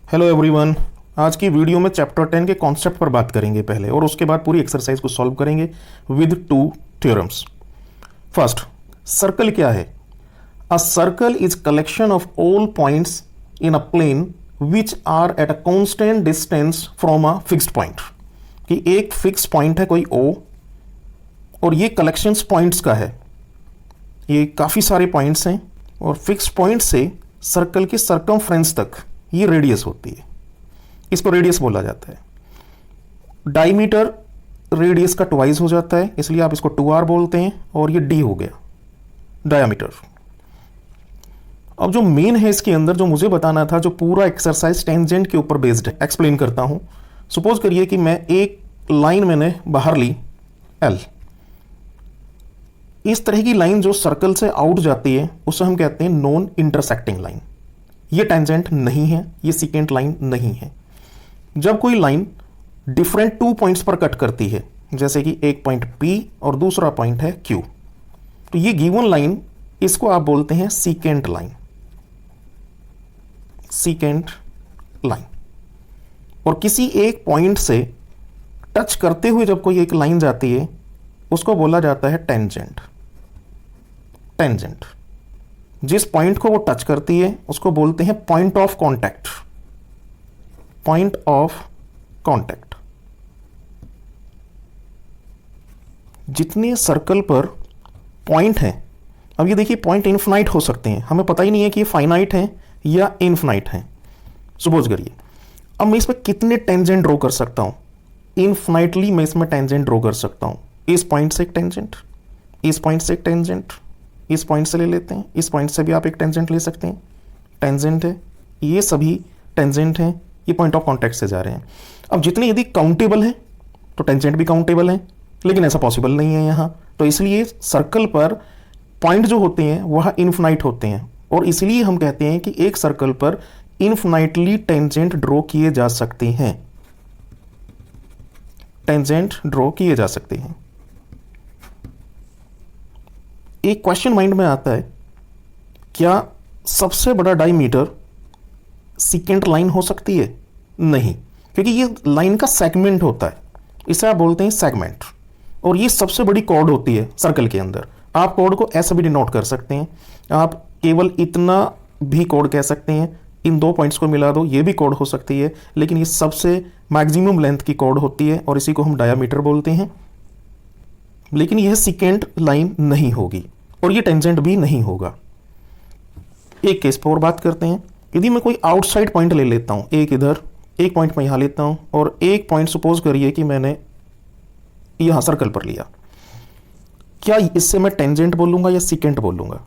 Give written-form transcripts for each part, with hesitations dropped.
Hello everyone. आज की video में चैप्टर 10 के कॉन्सेप्ट पर बात करेंगे पहले, और उसके बाद पूरी एक्सरसाइज को सॉल्व करेंगे with two theorems. First, circle क्या है? A circle is collection of all points in a plane which are at a constant distance from a fixed point. कि एक फिक्स पॉइंट है कोई O, और ये कलेक्शंस पॉइंट्स का है। ये काफ़ी सारे पॉइंट्स हैं, और फिक्स पॉइंट से सर्कल की सर्कमफ्रेंस तक ये रेडियस होती है। इसको रेडियस बोला जाता है। डायमीटर रेडियस का ट्वाइस हो जाता है, इसलिए आप इसको 2r बोलते हैं, और ये d हो गया डायमीटर। अब जो मेन है इसके अंदर, जो मुझे बताना था, जो पूरा एक्सरसाइज टेंजेंट के ऊपर बेस्ड है, एक्सप्लेन करता हूं। सपोज करिए कि मैं एक लाइन मैंने बाहर ली L। इस तरह की लाइन जो सर्कल से आउट जाती है उसे हम कहते हैं नॉन इंटरसेक्टिंग लाइन। ये टेंजेंट नहीं है, ये सीकेंट लाइन नहीं है। जब कोई लाइन डिफरेंट 2 पॉइंट्स पर कट करती है, जैसे कि एक पॉइंट P और दूसरा पॉइंट है Q, तो ये गिवन लाइन, इसको आप बोलते हैं सीकेंट लाइन। Secant line. और किसी एक पॉइंट से टच करते हुए जब कोई एक लाइन जाती है उसको बोला जाता है टेंजेंट। टेंजेंट जिस पॉइंट को वो टच करती है उसको बोलते हैं point of contact. Point of contact. जितने सर्कल पर पॉइंट हैं, अब ये देखिए पॉइंट इनफिनाइट हो सकते हैं, हमें पता ही नहीं है कि ये फाइनाइट है या इनफिनाइट है। सपोज करिए, अब मैं इसमें कितने टेंजेंट ड्रॉ कर सकता हूं? इनफिनाइटली मैं इसमें टेंजेंट ड्रॉ कर सकता हूं। इस पॉइंट से एक टेंजेंट, इस पॉइंट से एक टेंजेंट, इस पॉइंट से ले लेते हैं, इस पॉइंट से भी आप एक टेंजेंट ले सकते हैं। टेंजेंट है, ये सभी टेंजेंट हैं, ये पॉइंट ऑफ कांटेक्ट से जा रहे हैं। अब जितने यदि काउंटेबल है तो टेंजेंट भी काउंटेबल है, लेकिन ऐसा पॉसिबल नहीं है यहाँ। तो इसलिए सर्कल पर पॉइंट जो होते हैं वह इनफिनाइट होते हैं, और इसलिए हम कहते हैं कि एक सर्कल पर इनफिनाइटली टेंजेंट ड्रॉ किए जा सकते हैं। टेंजेंट ड्रॉ किए जा सकते हैं। एक क्वेश्चन माइंड में आता है, क्या सबसे बड़ा डायमीटर सीकेंट लाइन हो सकती है? नहीं, क्योंकि ये लाइन का सेगमेंट होता है, इसे आप बोलते हैं सेगमेंट। और ये सबसे बड़ी कॉर्ड होती है सर्कल के अंदर। आप कॉर्ड को ऐसे भी डिनोट कर सकते हैं, आप केवल इतना भी कॉर्ड कह सकते हैं, इन 2 पॉइंट्स को मिला दो, ये भी कॉर्ड हो सकती है, लेकिन ये सबसे मैक्सिमम लेंथ की कॉर्ड होती है, और इसी को हम डायामीटर बोलते हैं। लेकिन यह सीकेंट लाइन नहीं होगी, और ये टेंजेंट भी नहीं होगा। एक केस पर और बात करते हैं। यदि मैं कोई आउटसाइड पॉइंट ले लेता हूं, एक इधर, एक पॉइंट मैं यहां लेता हूं, और एक पॉइंट सपोज करिए कि मैंने यहां सर्कल पर लिया, क्या इससे मैं टेंजेंट बोलूंगा या सीकेंट बोलूंगा?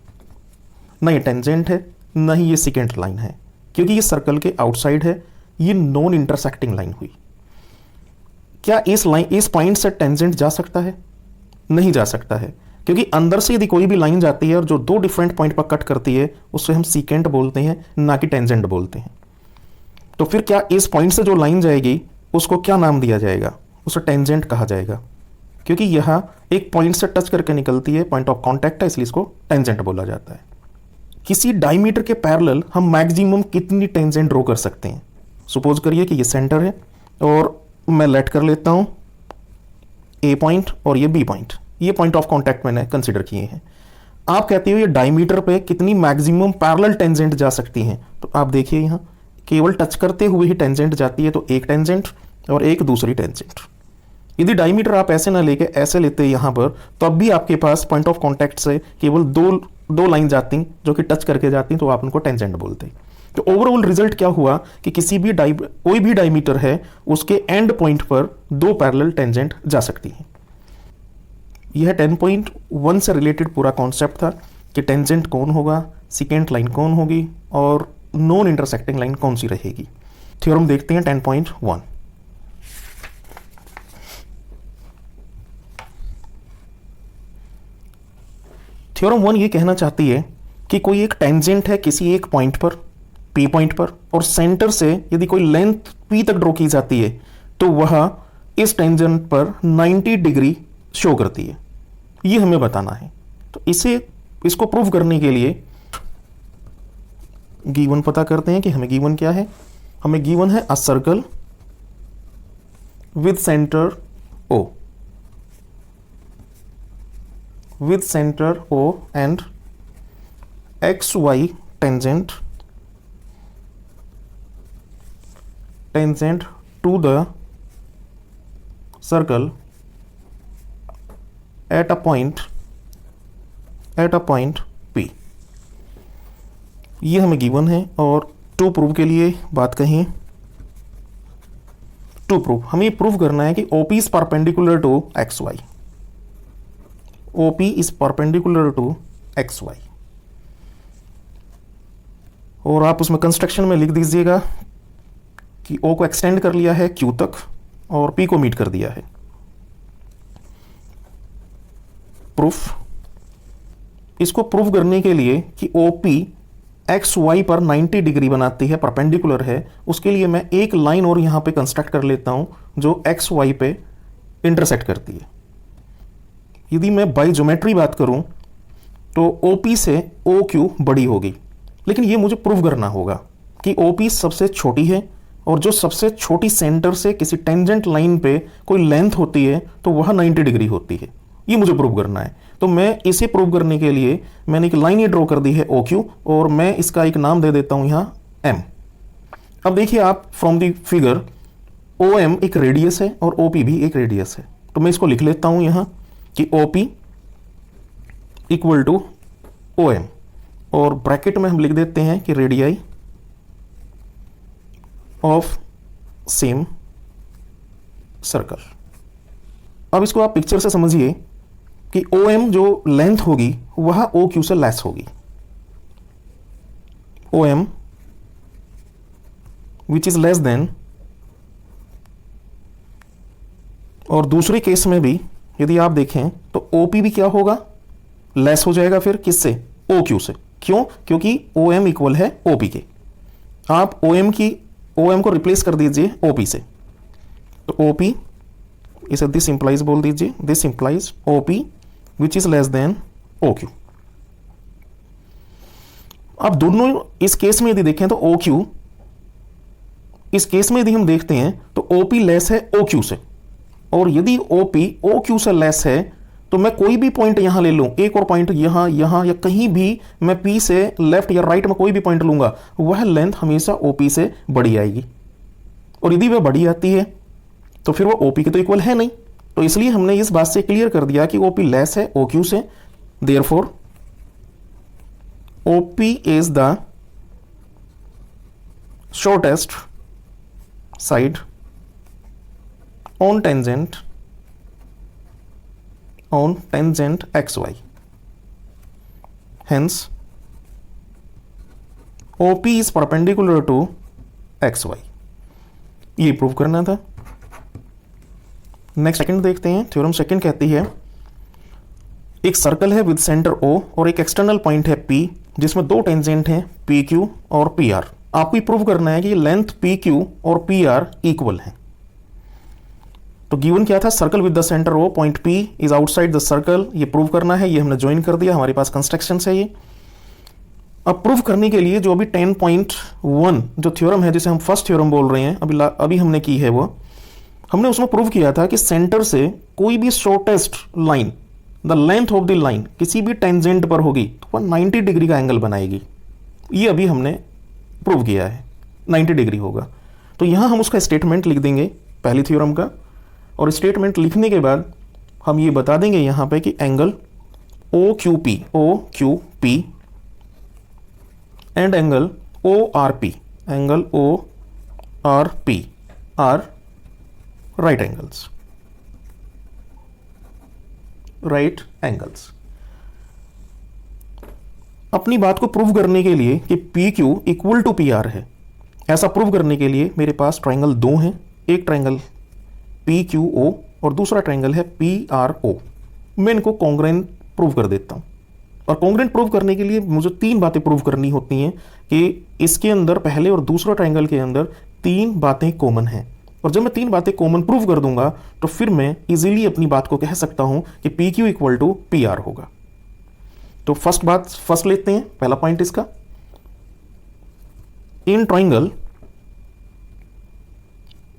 ना ये टेंजेंट है, ना ही ये सीकेंट लाइन है, क्योंकि ये सर्कल के आउटसाइड है, ये नॉन इंटरसेक्टिंग लाइन हुई। क्या इस पॉइंट से टेंजेंट जा सकता है? नहीं जा सकता है, क्योंकि अंदर से यदि कोई भी लाइन जाती है और जो 2 डिफरेंट पॉइंट पर कट करती है उससे हम सीकेंट बोलते हैं, ना कि टेंजेंट बोलते हैं। तो फिर क्या इस पॉइंट से जो लाइन जाएगी उसको क्या नाम दिया जाएगा? उसे टेंजेंट कहा जाएगा, क्योंकि यह एक पॉइंट से टच करके निकलती है, पॉइंट ऑफ कॉन्टैक्ट है, इसलिए इसको टेंजेंट बोला जाता है। किसी डायमीटर के पैरेलल हम मैक्सिमम कितनी टेंजेंट ड्रॉ कर सकते हैं? सपोज करिए कि ये सेंटर है, और मैं लेट कर लेता हूं A पॉइंट और ये B पॉइंट, ये पॉइंट ऑफ कांटेक्ट मैंने कंसीडर किए हैं। आप कहते हो ये डायमीटर पे कितनी मैक्सिमम पैरेलल टेंजेंट जा सकती हैं? तो आप देखिए यहाँ केवल टच करते हुए ही टेंजेंट जाती है, तो एक टेंजेंट और एक दूसरी टेंजेंट। यदि डायमीटर आप ऐसे ना लेके ऐसे लेते यहाँ पर, तो अब भी आपके पास पॉइंट ऑफ कांटेक्ट से केवल दो लाइन जाती जो कि टच करके जाती, तो आप उनको टेंजेंट बोलते। तो ओवरऑल रिजल्ट क्या हुआ कि कोई भी डायमीटर है उसके एंड पॉइंट पर 2 पैरेलल टेंजेंट जा सकती है। यह 10.1 से रिलेटेड पूरा कॉन्सेप्ट था कि टेंजेंट कौन होगा, सीकेंट लाइन कौन होगी, और नॉन इंटरसेक्टिंग लाइन कौन सी रहेगी। थ्योरम देखते हैं 10.1। थ्योरम 1 ये कहना चाहती है कि कोई एक टेंजेंट है किसी एक पॉइंट पर, P पॉइंट पर, और सेंटर से यदि कोई लेंथ P तक ड्रॉ की जाती है तो वह इस टेंजेंट पर 90 डिग्री शो करती है। ये हमें बताना है। तो इसको प्रूव करने के लिए गिवन पता करते हैं कि हमें गिवन क्या है। हमें गिवन है a circle with centre O, with center O and XY tangent to the circle at a point P। ये हमें गिवन है और टू प्रूव के लिए बात कहें, टू प्रूव हमें प्रूव करना है कि OP is perpendicular to XY, OP is perpendicular to XY। और आप उसमें कंस्ट्रक्शन में लिख दीजिएगा कि O को एक्सटेंड कर लिया है Q तक और P को मीट कर दिया है। प्रूफ, इसको प्रूव करने के लिए कि OP XY पर 90 डिग्री बनाती है, परपेंडिकुलर है, उसके लिए मैं एक लाइन और यहां पे कंस्ट्रक्ट कर लेता हूं जो XY पे इंटरसेक्ट करती है। यदि मैं बाय ज्योमेट्री बात करूं तो OP से OQ बड़ी होगी, लेकिन ये मुझे प्रूव करना होगा कि OP सबसे छोटी है और जो सबसे छोटी सेंटर से किसी टेंजेंट लाइन पे कोई लेंथ होती है तो वह 90 डिग्री होती है। ये मुझे प्रूव करना है। तो मैं इसे प्रूव करने के लिए मैंने एक लाइन ही ड्रॉ कर दी है OQ और मैं इसका एक नाम दे देता हूं यहां M। अब देखिए आप फ्रॉम द फिगर OM एक रेडियस है और OP भी एक रेडियस है, तो मैं इसको लिख लेता हूं यहां कि OP इक्वल टू OM और ब्रैकेट में हम लिख देते हैं कि रेडियाई ऑफ सेम सर्कल। अब इसको आप पिक्चर से समझिए कि OM जो लेंथ होगी वह OQ से लेस होगी। OM which is less than, और दूसरे केस में भी यदि आप देखें तो OP भी क्या होगा, लेस हो जाएगा फिर किससे, OQ से। क्यों, क्योंकि OM इक्वल है OP के। आप OM को रिप्लेस कर दीजिए OP से, तो OP इसे दिस इंप्लाइज बोल दीजिए, this implies OP which is less than OQ। अब दोनों इस केस में यदि देखें तो OQ, इस केस में यदि हम देखते हैं तो OP लेस है OQ से, और यदि OP OQ से लेस है तो मैं कोई भी पॉइंट यहां ले लूं, एक और पॉइंट यहां या कहीं भी मैं P से लेफ्ट या राइट में कोई भी पॉइंट लूंगा, वह लेंथ हमेशा OP से बड़ी आएगी। और यदि वह बड़ी आती है तो फिर वो OP के तो इक्वल है नहीं, तो इसलिए हमने इस बात से क्लियर कर दिया कि OP लेस है OQ से, therefore OP is the shortest side on tangent XY, hence OP is perpendicular to XY। ये प्रूव करना था। नेक्स्ट सेकंड देखते हैं। थ्योरम सेकंड कहती है एक सर्कल है विद सेंटर O और एक एक्सटर्नल पॉइंट है P जिसमें दो टेंजेंट हैं PQ और PR। आपको ये प्रूव करना है कि लेंथ PQ और PR इक्वल है। तो गिवन क्या था, circle with the centre O, point P is outside the circle. ये प्रूव करना है, ये हमने ज्वाइन कर दिया, हमारे पास कंस्ट्रक्शन है ये। अब प्रूव करने के लिए जो अभी 10.1 जो थ्योरम है जिसे हम फर्स्ट थ्योरम बोल रहे हैं अभी हमने की है, वो हमने उसमें प्रूव किया था कि सेंटर से कोई भी shortest line, the length of the line किसी भी टेंजेंट पर होगी तो वह 90 डिग्री का एंगल बनाएगी। ये अभी हमने प्रूव किया है, 90 डिग्री होगा। तो यहां हम उसका स्टेटमेंट लिख देंगे पहली थ्योरम का, और स्टेटमेंट लिखने के बाद हम ये बता देंगे यहां पे कि angle OQP and angle ORP are right angles. अपनी बात को प्रूव करने के लिए कि PQ इक्वल टू PR है, ऐसा प्रूव करने के लिए मेरे पास ट्राइंगल दो हैं, एक ट्राइंगल PQO और दूसरा ट्राइंगल है PRO। मैं इनको कॉन्ग्रेंट प्रूव कर देता हूं, और कॉन्ग्रेंट प्रूव करने के लिए मुझे तीन बातें प्रूव करनी होती हैं कि इसके अंदर पहले और दूसरा ट्राइंगल के अंदर तीन बातें कॉमन हैं। और जब मैं तीन बातें कॉमन प्रूव कर दूंगा तो फिर मैं इजीली अपनी बात को कह सकता हूं कि PQ इक्वल टू PR होगा। तो फर्स्ट लेते हैं, पहला पॉइंट इसका, in triangle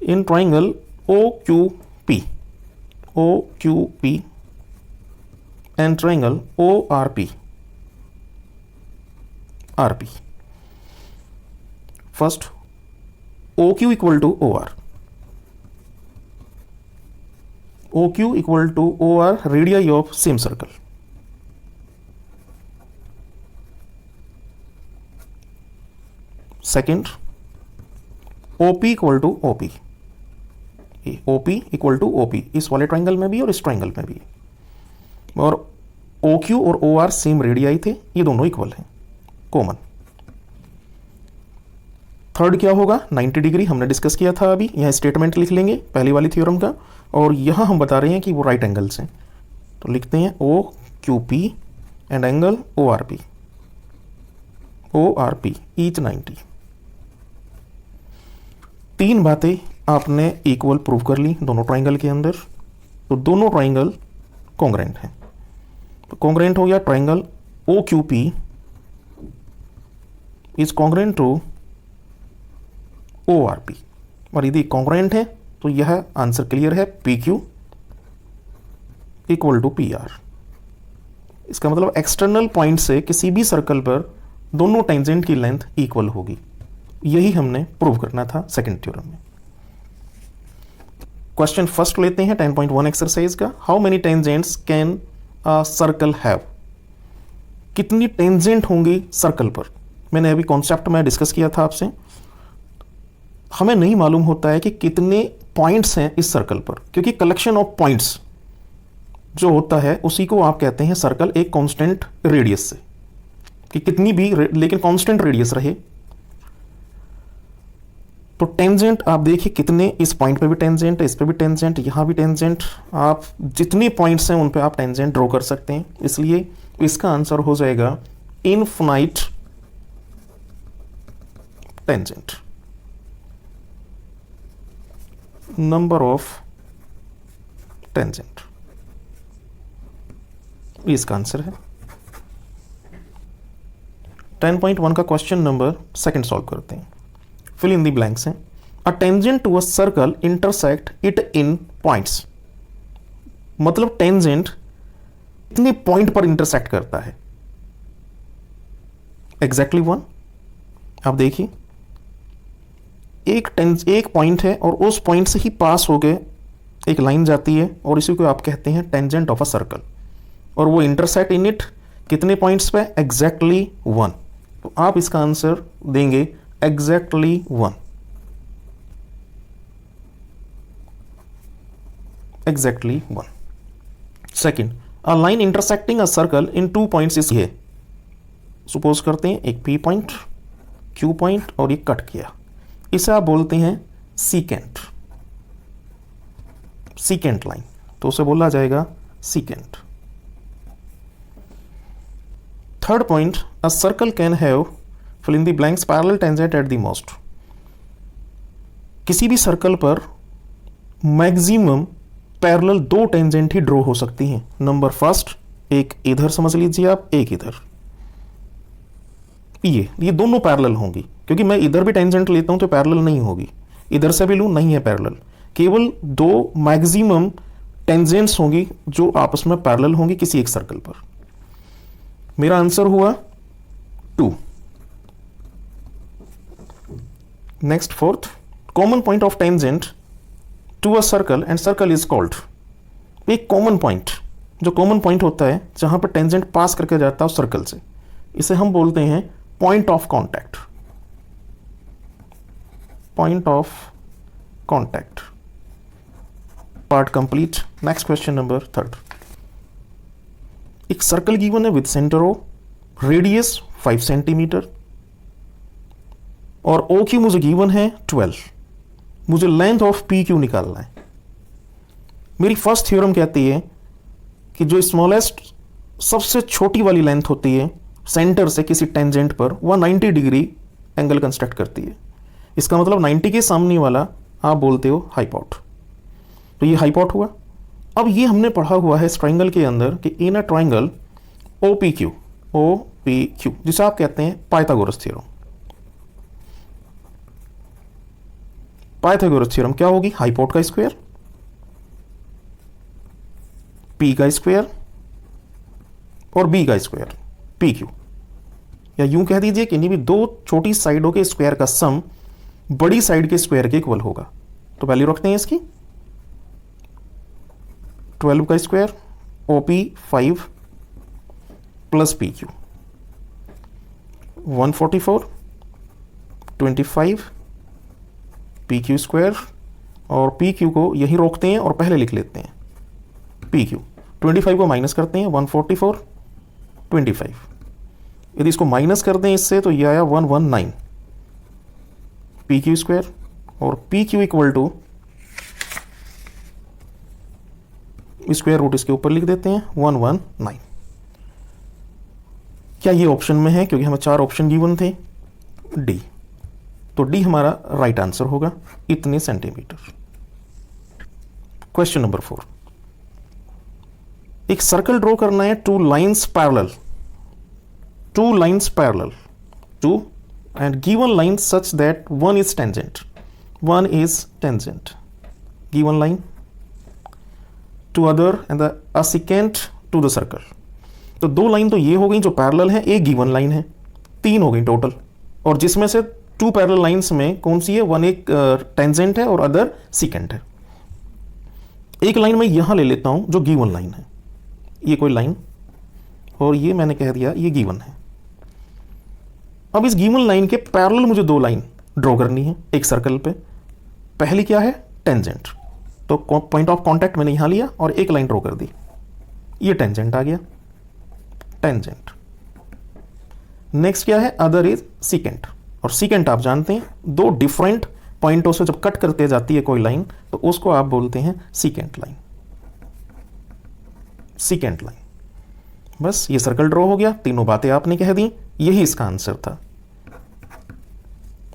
in triangle O Q P, O Q P and triangle O R P, R P. First O Q equal to O R, O Q equal to O R radii of same circle. Second OP equal to OP, OP equal to OP इस वाले triangle में भी और इस triangle में भी, और O Q और ओ आर सेम रेडियाई थे, ये दोनों इक्वल हैं, कॉमन। थर्ड क्या होगा, 90 डिग्री हमने डिस्कस किया था अभी, यहां स्टेटमेंट लिख लेंगे पहली वाली थ्योरम का, और यहां हम बता रहे हैं कि वो राइट एंगल्स हैं, तो लिखते हैं O Q P and angle O R P, O R P each 90। तीन बातें आपने इक्वल प्रूव कर ली दोनों ट्राइंगल के अंदर, तो दोनों ट्राइंगल कॉन्ग्रेंट हैं। तो कॉन्ग्रेंट हो गया triangle O Q P is congruent to O R P, और यदि कॉन्ग्रेंट है तो यह आंसर क्लियर है, P Q equal to P R. इसका मतलब एक्सटर्नल पॉइंट से किसी भी सर्कल पर दोनों टेंजेंट की लेंथ इक्वल होगी, यही हमने प्रूव करना था सेकंड थ्योरम में। क्वेश्चन फर्स्ट लेते हैं 10.1 एक्सरसाइज का। How many tangents can a circle have, कितनी टेंजेंट होंगी सर्कल पर। मैंने अभी कॉन्सेप्ट में डिस्कस किया था आपसे, हमें नहीं मालूम होता है कि कितने पॉइंट्स हैं इस सर्कल पर, क्योंकि कलेक्शन ऑफ पॉइंट्स जो होता है उसी को आप कहते हैं सर्कल एक कांस्टेंट रेडियस से, कि कितनी भी लेकिन कांस्टेंट रेडियस रहे। तो टेंजेंट आप देखिए कितने, इस पॉइंट पे भी टेंजेंट है, इस पे भी टेंजेंट, यहां भी टेंजेंट, आप जितने पॉइंट्स हैं उन पे आप टेंजेंट ड्रॉ कर सकते हैं, इसलिए इसका आंसर हो जाएगा infinite tangent, number of tangent, इसका आंसर है। 10.1 का क्वेश्चन नंबर सेकंड सॉल्व करते हैं। फिल इन द ब्लैंक्स हैं। A tangent to a circle intersect it in points, मतलब टेंजेंट कितने पॉइंट पर इंटरसेक्ट करता है, एग्जैक्टली 1। आप देखिए एक पॉइंट है और उस पॉइंट से ही पास हो गए एक लाइन जाती है, और इसी को आप कहते हैं टेंजेंट ऑफ अ सर्कल, और वो इंटरसेक्ट इन इट कितने पॉइंट्स पे, एग्जैक्टली 1। तो आप इसका आंसर देंगे exactly 1, exactly 1। Second, a line intersecting a circle in 2 points is ये, सपोज करते हैं एक पी पॉइंट, क्यू पॉइंट और एक कट किया, इसे आप बोलते हैं सीकेंट, सीकेंट लाइन, तो उसे बोला जाएगा secant. Third point, a circle can have fill in the blanks parallel tangent at the most, किसी भी सर्कल पर मैक्सिमम पैरेलल 2 टेंजेंट ही ड्रॉ हो सकती हैं। नंबर फर्स्ट, एक इधर समझ लीजिए आप, एक इधर, ये दोनों पैरेलल होंगी, क्योंकि मैं इधर भी टेंजेंट लेता हूं तो पैरेलल नहीं होगी, इधर से भी लूं नहीं है पैरेलल, केवल 2 मैक्सिमम टेंजेंट्स होंगी जो आपस में पैरेलल होंगी किसी एक सर्कल पर। मेरा आंसर हुआ 2। Next fourth, common point of tangent to a circle and circle is called, एक कॉमन पॉइंट, जो कॉमन पॉइंट होता है जहां पर टेंजेंट पास करके जाता है उस सर्कल से, इसे हम बोलते हैं point of contact, point of contact. Part complete. Next question number 3। एक सर्कल गिवन है with centre O, radius 5 centimetre, और ओ क्यू मुझे गिवन है 12, मुझे लेंथ ऑफ पी क्यू निकालना है। मेरी फर्स्ट थ्योरम कहती है कि जो स्मॉलेस्ट सबसे छोटी वाली लेंथ होती है सेंटर से किसी टेंजेंट पर, वह 90 डिग्री एंगल कंस्ट्रक्ट करती है। इसका मतलब 90 के सामने वाला आप बोलते हो हाइपोट, तो ये हाइपोट हुआ। अब ये हमने पढ़ा हुआ है इस ट्राइंगल के अंदर कि in a triangle O P Q, जिसे आप कहते हैं पाइथागोरस थ्योरम। पाइथागोरस थ्योरम क्या होगी? हाइपोट का स्क्वायर, पी का स्क्वायर और बी का स्क्वायर, पी क्यू। या यूं कह दीजिए कि इन्हीं भी दो छोटी साइडों के स्क्वायर का सम बड़ी साइड के स्क्वायर के इक्वल होगा। तो वैल्यू रखते हैं इसकी 12 का square OP 5 plus P Q 144 25 P Q square, और पी क्यू को यही रोकते हैं और पहले लिख लेते हैं पी क्यू। 25 को माइनस करते हैं 144 25, यदि इसको माइनस कर दें इससे तो ये आया 119 पी क्यू स्क्वायर, और P Q equal to square root इसके ऊपर लिख देते हैं 119। क्या ये ऑप्शन में है? क्योंकि हमें 4 ऑप्शन गिवन थे, डी। तो डी हमारा राइट आंसर होगा, इतने सेंटीमीटर। क्वेश्चन नंबर 4, एक सर्कल ड्रॉ करना है, 2 lines parallel, 2 lines parallel to and given line such that one is tangent, one is tangent, given line to other and a secant to the circle। तो 2 line तो ये हो गई जो parallel है, एक गिवन लाइन है, 3 हो गई टोटल, और जिसमें से 2 पैरेलल लाइंस में कौन सी है? वन एक टेंजेंट है और अदर सिकेंट है। एक लाइन मैं यहां ले लेता हूं जो गिवन लाइन है, ये कोई लाइन, और ये मैंने कह दिया ये गिवन है। अब इस गिवन लाइन के पैरेलल मुझे 2 लाइन ड्रॉ करनी है एक सर्कल पे। पहली क्या है? टेंजेंट, तो पॉइंट ऑफ कांटेक्ट मैंने यहां लिया और एक लाइन ड्रॉ कर दी, ये टेंजेंट आ गया, टेंजेंट। नेक्स्ट क्या है? अदर इज सिकेंट, और सिकेंट आप जानते हैं 2 डिफरेंट पॉइंटों से जब कट करते जाती है कोई लाइन तो उसको आप बोलते हैं सिकेंट लाइन, सिकेंट लाइन। बस ये सर्कल ड्रॉ हो गया, तीनों बातें आपने कह दी, यही इसका आंसर था।